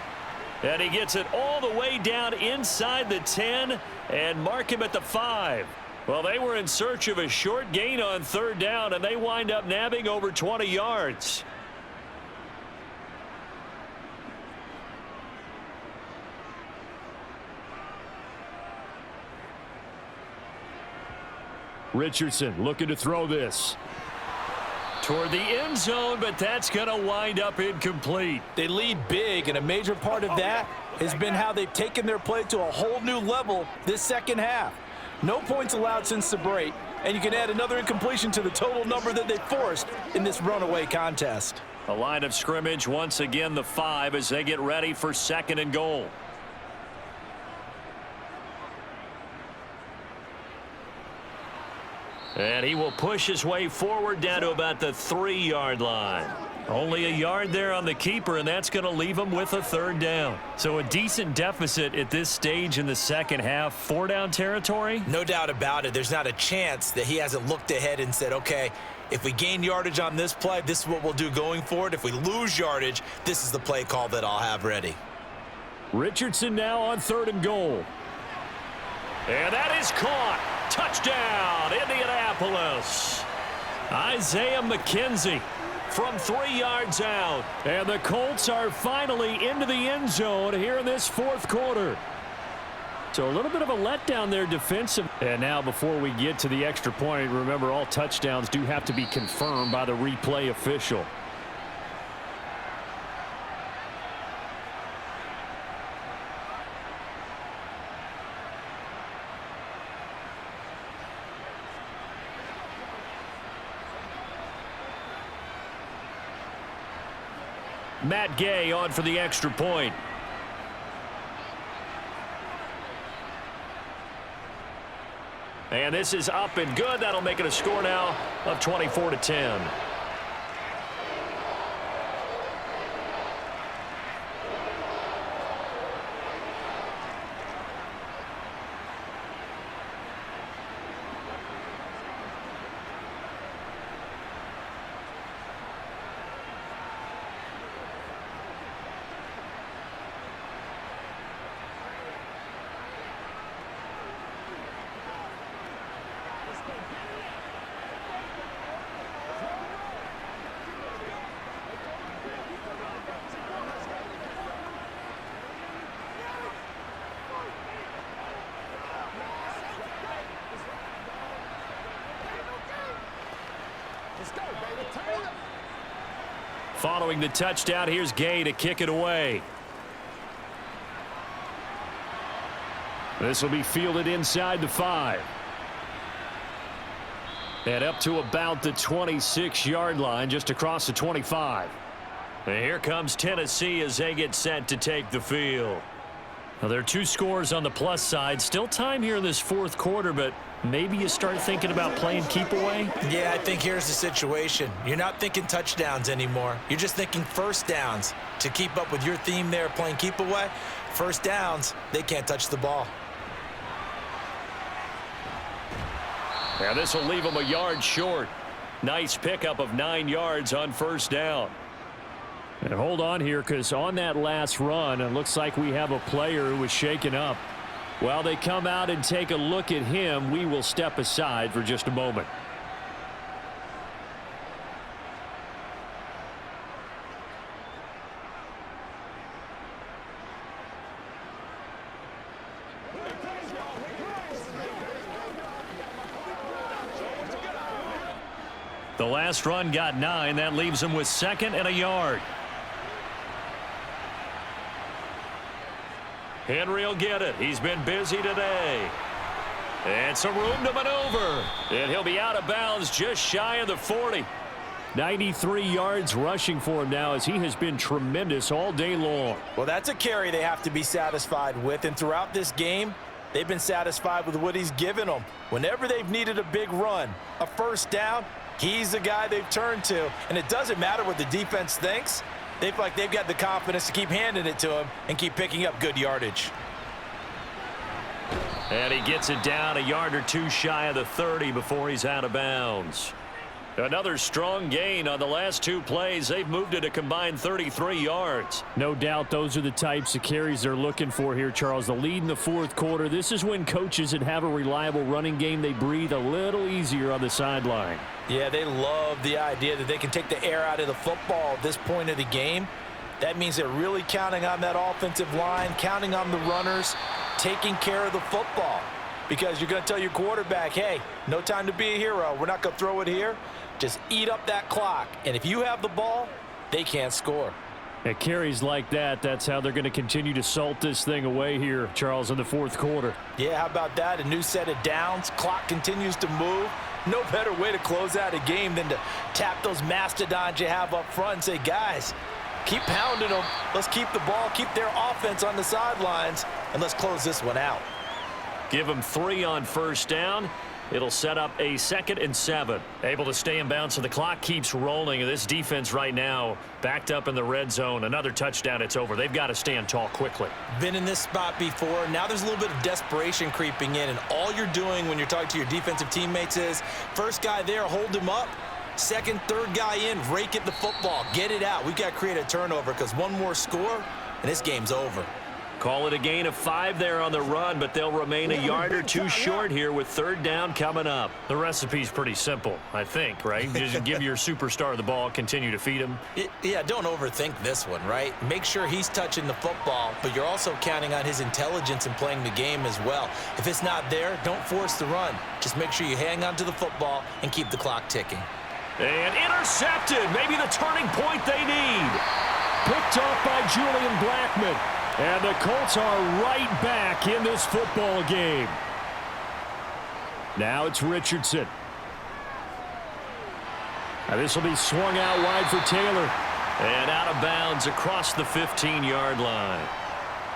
Speaker 1: And he gets it all the way down inside the 10 and mark him at the 5. Well, they were in search of a short gain on 3rd down, and they wind up nabbing over 20 yards. Richardson looking to throw this toward the end zone, but that's going to wind up incomplete.
Speaker 3: They lead big, and a major part of that has been how they've taken their play to a whole new level this second half. No points allowed since the break, and you can add another incompletion to the total number that they forced in this runaway contest.
Speaker 1: A line of scrimmage, once again the 5 as they get ready for 2nd and goal. And he will push his way forward down to about the 3-yard line. Only a yard there on the keeper, and that's going to leave him with a 3rd down. So a decent deficit at this stage in the second half. 4-down territory?
Speaker 3: No doubt about it. There's not a chance that he hasn't looked ahead and said, okay, if we gain yardage on this play, this is what we'll do going forward. If we lose yardage, this is the play call that I'll have ready.
Speaker 1: Richardson now on 3rd and goal. And that is caught. Touchdown, Indianapolis. Isaiah McKenzie from 3 yards out. And the Colts are finally into the end zone here in this 4th quarter. So a little bit of a letdown there defensive. And now before we get to the extra point, remember all touchdowns do have to be confirmed by the replay official. Matt Gay on for the extra point. And this is up and good. That'll make it a score now of 24-10. Following the touchdown, here's Gay to kick it away. This will be fielded inside the 5. And up to about the 26-yard line, just across the 25. And here comes Tennessee as they get set to take the field. Now, there are 2 scores on the plus side. Still time here in this fourth quarter, but maybe you start thinking about playing keep away?
Speaker 2: Yeah, I think here's the situation. You're not thinking touchdowns anymore. You're just thinking first downs. To keep up with your theme there, playing keep away, first downs, they can't touch the ball.
Speaker 1: Now this will leave them a yard short. Nice pickup of 9 yards on first down. And hold on here, because on that last run, it looks like we have a player who was shaken up. While they come out and take a look at him, we will step aside for just a moment. The last run got 9. That leaves him with 2nd and a yard. Henry will get it. He's been busy today. And some room to maneuver. And he'll be out of bounds just shy of the 40. 93 yards rushing for him now as he has been tremendous all day long.
Speaker 3: Well, that's a carry they have to be satisfied with. And throughout this game, they've been satisfied with what he's given them. Whenever they've needed a big run, a first down, he's the guy they've turned to. And it doesn't matter what the defense thinks. They feel like they've got the confidence to keep handing it to him and keep picking up good yardage.
Speaker 1: And he gets it down a yard or 2 shy of the 30 before he's out of bounds. Another strong gain on the last 2 plays. They've moved it a combined 33 yards.
Speaker 5: No doubt those are the types of carries they're looking for here, Charles. The lead in the fourth quarter. This is when coaches that have a reliable running game, they breathe a little easier on the sideline.
Speaker 3: Yeah, they love the idea that they can take the air out of the football at this point of the game. That means they're really counting on that offensive line, counting on the runners, taking care of the football. Because you're going to tell your quarterback, hey, no time to be a hero. We're not going to throw it here. Just eat up that clock. And if you have the ball, they can't score.
Speaker 5: At carries like that, that's how they're going to continue to salt this thing away here, Charles, in the fourth quarter.
Speaker 3: Yeah, how about that? A new set of downs. Clock continues to move. No better way to close out a game than to tap those mastodons you have up front and say, guys, keep pounding them. Let's keep the ball, keep their offense on the sidelines, and let's close this one out.
Speaker 1: Give them 3 on first down. It'll set up a 2nd and 7. Able to stay in bounds, so the clock keeps rolling. And this defense right now backed up in the red zone. Another touchdown, it's over. They've got to stand tall quickly.
Speaker 3: Been in this spot before. Now there's a little bit of desperation creeping in. And all you're doing when you're talking to your defensive teammates is, first guy there, hold him up. Second, third guy in, rake at the football. Get it out. We've got to create a turnover because one more score, and this game's over.
Speaker 1: Call it a gain of 5 there on the run, but they'll remain a yard or two short here with third down coming up.
Speaker 5: The recipe's pretty simple, I think, right? Just give your superstar the ball, continue to feed him.
Speaker 2: Yeah, don't overthink this one, right? Make sure he's touching the football, but you're also counting on his intelligence in playing the game as well. If it's not there, don't force the run. Just make sure you hang on to the football and keep the clock ticking.
Speaker 1: And intercepted. Maybe the turning point they need.
Speaker 5: Picked off by Julian Blackmon. And the Colts are right back in this football game. Now it's Richardson. Now this will be swung out wide for Taylor.
Speaker 1: And out of bounds across the 15-yard line.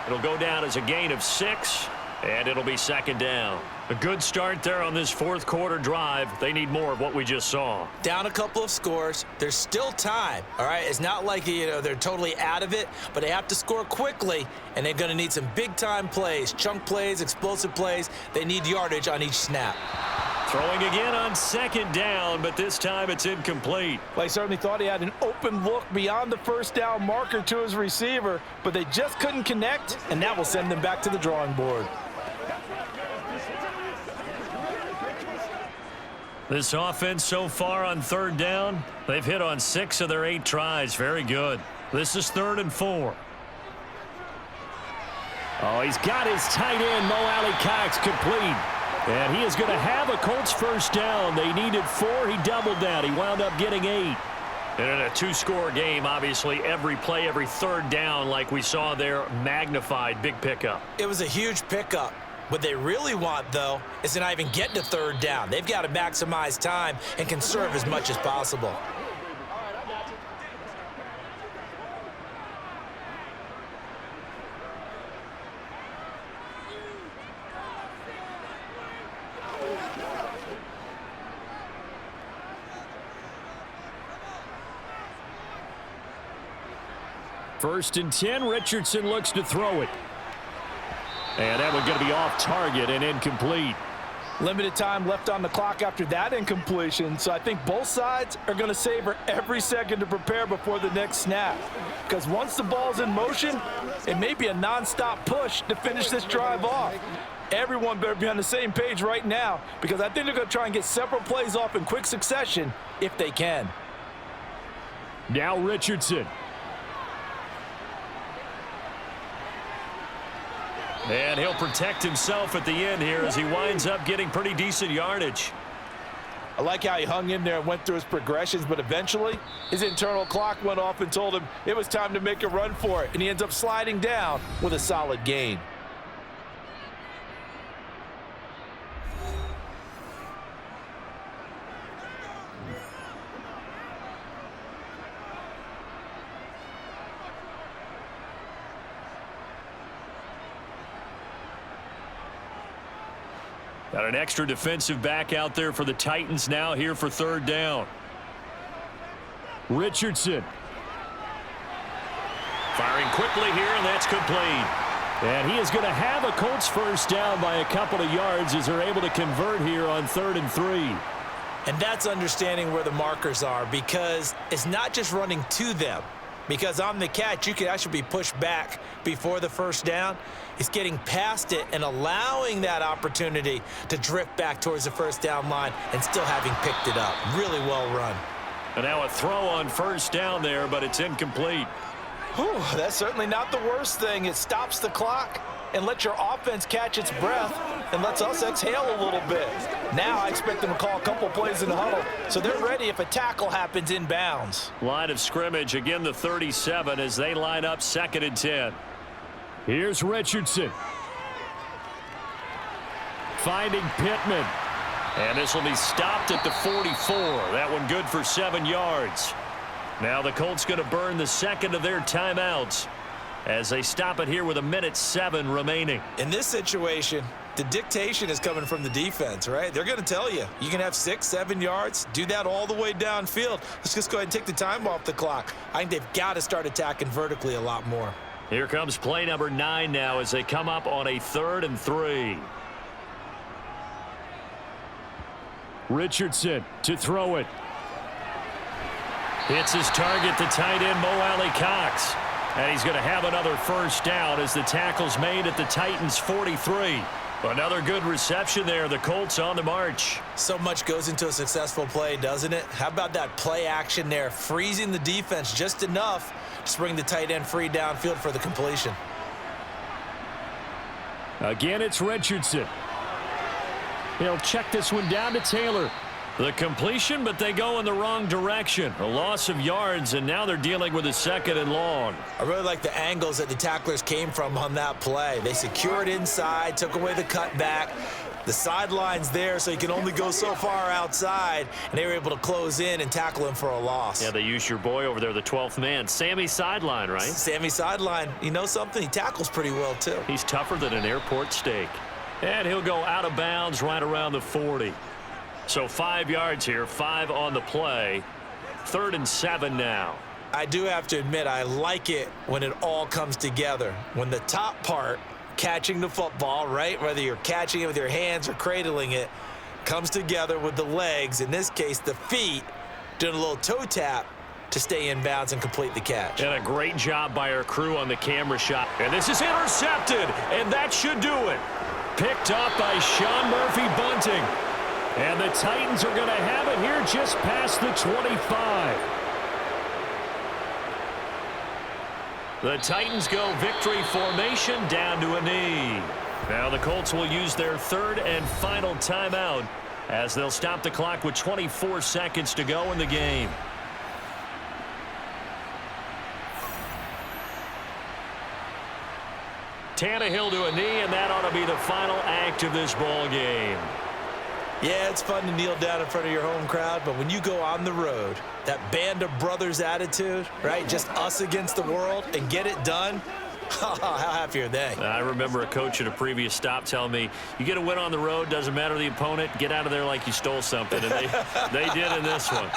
Speaker 1: It'll go down as a gain of 6, and it'll be second down.
Speaker 5: A good start there on this fourth quarter drive. They need more of what we just saw.
Speaker 2: Down a couple of scores. There's still time, all right? It's not like, they're totally out of it, but they have to score quickly, and they're going to need some big-time plays, chunk plays, explosive plays. They need yardage on each snap.
Speaker 1: Throwing again on second down, but this time it's incomplete.
Speaker 3: Well, he certainly thought he had an open look beyond the first down marker to his receiver, but they just couldn't connect, and that will send them back to the drawing board.
Speaker 1: This offense so far on third down, they've hit on 6 of their 8 tries. Very good. This is 3rd and 4.
Speaker 5: Oh, he's got his tight end, Mo Alley Cox, complete. And he is going to have a Colts first down. They needed 4. He doubled that. He wound up getting 8.
Speaker 1: And in a 2-score game, obviously, every play, every third down, like we saw there, magnified. Big pickup.
Speaker 2: It was a huge pickup. What they really want, though, is to not even get to third down. They've got to maximize time and conserve as much as possible.
Speaker 5: First and 10, Richardson looks to throw it. And that one's going to be off target and incomplete.
Speaker 3: Limited time left on the clock after that incompletion, so I think both sides are going to savor every second to prepare before the next snap. Because once the ball's in motion, it may be a nonstop push to finish this drive off. Everyone better be on the same page right now, because I think they're going to try and get several plays off in quick succession if they can.
Speaker 5: Now Richardson.
Speaker 1: And he'll protect himself at the end here as he winds up getting pretty decent yardage.
Speaker 3: I like how he hung in there and went through his progressions, but eventually his internal clock went off and told him it was time to make a run for it, and he ends up sliding down with a solid gain.
Speaker 1: Got an extra defensive back out there for the Titans now here for third down.
Speaker 5: Richardson.
Speaker 1: Firing quickly here, and that's complete.
Speaker 5: And he is going to have a Colts first down by a couple of yards as they're able to convert here on 3rd and 3.
Speaker 2: And that's understanding where the markers are, because it's not just running to them. Because on the catch, you could actually be pushed back before the first down. It's getting past it and allowing that opportunity to drift back towards the first down line and still having picked it up. Really well run.
Speaker 1: And now a throw on first down there, but it's incomplete.
Speaker 3: Whew, that's certainly not the worst thing. It stops the clock and lets your offense catch its breath and lets us exhale a little bit. Now I expect them to call a couple plays in the huddle, so they're ready if a tackle happens in bounds.
Speaker 1: Line of scrimmage, again the 37 as they line up 2nd and 10.
Speaker 5: Here's Richardson. Finding Pittman.
Speaker 1: And this will be stopped at the 44. That one good for 7 yards. Now the Colts going to burn the second of their timeouts as they stop it here with 1:07 remaining.
Speaker 2: In this situation, the dictation is coming from the defense, right? They're going to tell you, you can have 6, 7 yards, do that all the way downfield. Let's just go ahead and take the time off the clock. I think they've got to start attacking vertically a lot more.
Speaker 1: Here comes play number 9 now as they come up on a 3rd and 3.
Speaker 5: Richardson to throw it.
Speaker 1: Hits his target, the tight end, Mo Alley Cox. And he's going to have another first down as the tackle's made at the Titans' 43. Another good reception there. The Colts on the march.
Speaker 2: So much goes into a successful play, doesn't it? How about that play action there, freezing the defense just enough to bring the tight end free downfield for the completion.
Speaker 5: Again, it's Richardson. He'll check this one down to Taylor.
Speaker 1: The completion, but they go in the wrong direction. A loss of yards, and now they're dealing with a 2nd and long.
Speaker 2: I really like the angles that the tacklers came from on that play. They secured inside, took away the cutback. The sideline's there, so you can only go so far outside, and they were able to close in and tackle him for a loss.
Speaker 1: Yeah, they used your boy over there, the 12th man. Sammy Sideline, right?
Speaker 2: Sammy Sideline. You know something? He tackles pretty well, too.
Speaker 1: He's tougher than an airport steak. And he'll go out of bounds right around the 40. So 5 yards here, 5 on the play. 3rd and 7 now.
Speaker 2: I do have to admit, I like it when it all comes together. When the top part, catching the football, right, whether you're catching it with your hands or cradling it, comes together with the legs, in this case the feet, doing a little toe tap to stay in bounds and complete the catch.
Speaker 1: And a great job by our crew on the camera shot. And this is intercepted, and that should do it. Picked up by Sean Murphy-Bunting.
Speaker 5: And the Titans are going to have it here just past the 25.
Speaker 1: The Titans go victory formation down to a knee. Now the Colts will use their 3rd and final timeout as they'll stop the clock with 24 seconds to go in the game. Tannehill to a knee, and that ought to be the final act of this ball game.
Speaker 2: Yeah, it's fun to kneel down in front of your home crowd, but when you go on the road, that band of brothers attitude, right, just us against the world, and get it done, how happy are they?
Speaker 1: I remember a coach at a previous stop telling me, you get a win on the road, doesn't matter the opponent, get out of there like you stole something, and they did in this one.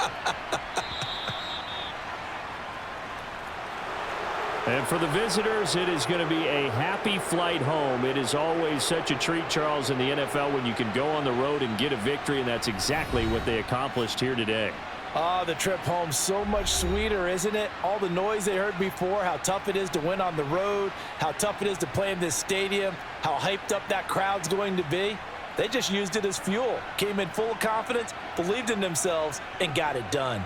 Speaker 5: And for the visitors, it is going to be a happy flight home. It is always such a treat, Charles, in the NFL when you can go on the road and get a victory, and that's exactly what they accomplished here today.
Speaker 3: The trip home so much sweeter, isn't it? All the noise they heard before, how tough it is to win on the road, how tough it is to play in this stadium, how hyped up that crowd's going to be. They just used it as fuel, came in full of confidence, believed in themselves, and got it done.